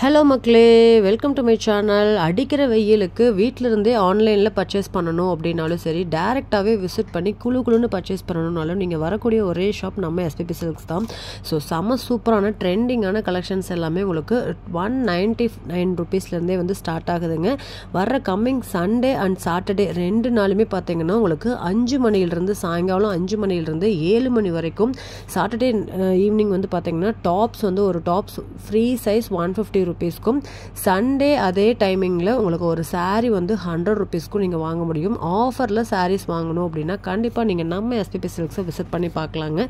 Hello மக்களே, welcome to my channel. அடிக்கிற வெயிலுக்கு வீட்டில் இருந்தே ஆன்லைனில் பர்ச்சேஸ் பண்ணணும் அப்படின்னாலும் சரி, டேரெக்டாகவே விசிட் பண்ணி குழுன்னு பர்ச்சேஸ் பண்ணணும்னாலும் நீங்கள் வரக்கூடிய ஒரே ஷாப் நம்ம எஸ்பிபி சில்க்ஸ் தான். ஸோ செம்ம சூப்பரான ட்ரெண்டிங்கான கலெக்ஷன்ஸ் எல்லாமே உங்களுக்கு 199 ருபீஸ்லேருந்தே வந்து ஸ்டார்ட் ஆகுதுங்க. வர்ற கம்மிங் சண்டே அண்ட் சாட்டர்டே 2 நாளுமே பார்த்தீங்கன்னா உங்களுக்கு 5 மணிலிருந்து சாயங்காலம் 5 மணிலிருந்து 7 மணி வரைக்கும். சாட்டர்டே ஈவினிங் வந்து பார்த்தீங்கன்னா டாப்ஸ் வந்து ஒரு டாப்ஸ் ஃப்ரீ சைஸ் 150 ருபீஸ்க்கும், சண்டே அதே டைமிங்கில் உங்களுக்கு ஒரு சாரீ வந்து 100 ருபீஸ்க்கும் நீங்கள் வாங்க முடியும். ஆஃபரில் சாரீஸ் வாங்கணும் அப்படின்னா கண்டிப்பாக நீங்கள் நம்ம எஸ்பிபி சில்க்ஸை விசிட் பண்ணி பார்க்கலாங்க.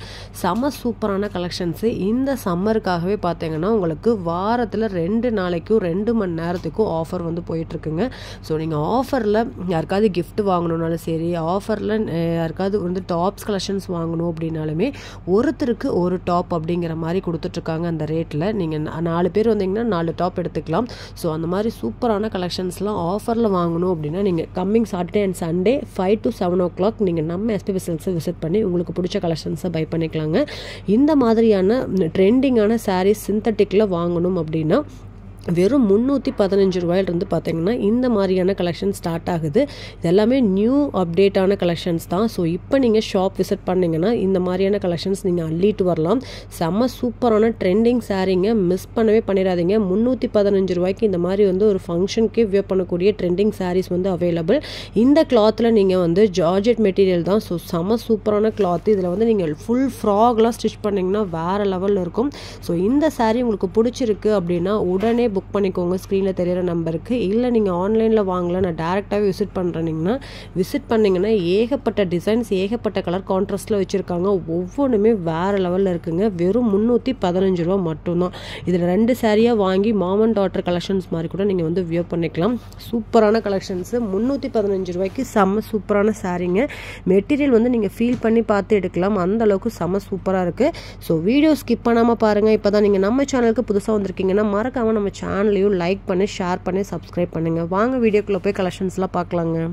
செம்ம சூப்பரான கலெக்ஷன்ஸு இந்த சம்மருக்காகவே பார்த்தீங்கன்னா உங்களுக்கு வாரத்தில் 2 நாளைக்கும் 2 மணி நேரத்துக்கும் ஆஃபர் வந்து போயிட்டுருக்குங்க. ஸோ நீங்கள் ஆஃபரில் யாருக்காவது கிஃப்ட் வாங்கணுன்னாலும் சரி, ஆஃபரில் யாருக்காவது வந்து டாப்ஸ் கலெக்ஷன்ஸ் வாங்கணும் அப்படின்னாலுமே ஒருத்தருக்கு ஒரு டாப் அப்படிங்கிற மாதிரி கொடுத்துட்ருக்காங்க. அந்த ரேட்டில் நீங்கள் 4 பேர் வந்தீங்கன்னா 4 டாப் எடுத்துக்கலாம். ஸோ அந்த மாதிரி சூப்பரான கலெக்ஷன்ஸ்லாம் ஆஃபரில் வாங்கணும் அப்படின்னா நீங்கள் coming Saturday and Sunday 5 to 7 o'clock நீங்கள் நம்ம எஸ்பிபி சில்க்ஸை விசிட் பண்ணி உங்களுக்கு பிடிச்ச கலெக்ஷன்ஸை பை பண்ணிக்கலாங்க. இந்த மாதிரியான ட்ரெண்டிங்கான சாரீஸ் சிந்தட்டிக்கில் வாங்கணும் அப்படின்னா வெறும் 315 ரூபாயிலிருந்து பார்த்தீங்கன்னா இந்த மாதிரியான கலெக்ஷன் ஸ்டார்ட் ஆகுது. இது எல்லாமே நியூ அப்டேட்டான கலெக்ஷன்ஸ் தான். ஸோ இப்போ நீங்கள் ஷாப் விசிட் பண்ணிங்கன்னா இந்த மாதிரியான கலெக்ஷன்ஸ் நீங்கள் அள்ளிட்டு வரலாம். செம்ம சூப்பரான ட்ரெண்டிங் சாரீங்க, மிஸ் பண்ணவே பண்ணிடாதீங்க. 315 ரூபாய்க்கு இந்த மாதிரி வந்து ஒரு ஃபங்க்ஷனுக்கு வியர் பண்ணக்கூடிய ட்ரெண்டிங் சாரீஸ் வந்து அவைலபிள். இந்த கிளாத்தில் நீங்கள் வந்து ஜார்ஜெட் மெட்டீரியல் தான். ஸோ செம்ம சூப்பரான கிளாத். இதில் வந்து நீங்கள் ஃபுல் ஃப்ராக்லாம் ஸ்டிச் பண்ணிங்கன்னா வேறு லெவலில் இருக்கும். ஸோ இந்த சாரீ உங்களுக்கு பிடிச்சிருக்கு அப்படின்னா உடனே புக் பண்ணிக்கோங்க ஸ்க்ரீனில் தெரியிற நம்பருக்கு. இல்லை நீங்கள் ஆன்லைனில் வாங்கல, நான் டேரெக்டாகவே விசிட் பண்ணுறேனிங்கன்னா விசிட் பண்ணிங்கன்னா ஏகப்பட்ட டிசைன்ஸ், ஏகப்பட்ட கலர் கான்ட்ராஸ்ட்டில் வச்சுருக்காங்க. ஒவ்வொன்றுமே வேறு லெவலில் இருக்குங்க. வெறும் 315 ரூபா மட்டும்தான். இதில் 2 சாரியாக வாங்கி மாம் அண்ட் டாட்டர் கலெக்ஷன்ஸ் மாதிரி கூட நீங்கள் வந்து வியர் பண்ணிக்கலாம். சூப்பரான கலெக்ஷன்ஸு 315 ரூபாய்க்கு செம்ம சூப்பரான சாரீங்க. மெட்டீரியல் வந்து நீங்கள் ஃபீல் பண்ணி பார்த்து எடுக்கலாம், அந்த அளவுக்கு செம்ம சூப்பராக இருக்குது. ஸோ வீடியோ ஸ்கிப் பண்ணாமல் பாருங்கள். இப்போ தான் நீங்கள் நம்ம சேனலுக்கு புதுசாக வந்திருக்கீங்கன்னா மறக்காமல் நம்ம சேனலையும் லைக் பண்ணி, ஷேர் பண்ணி, சப்ஸ்கிரைப் பண்ணுங்கள். வாங்க வீடியோக்குள்ளே போய் கலெக்ஷன்ஸ்லாம் பார்க்கலாங்க.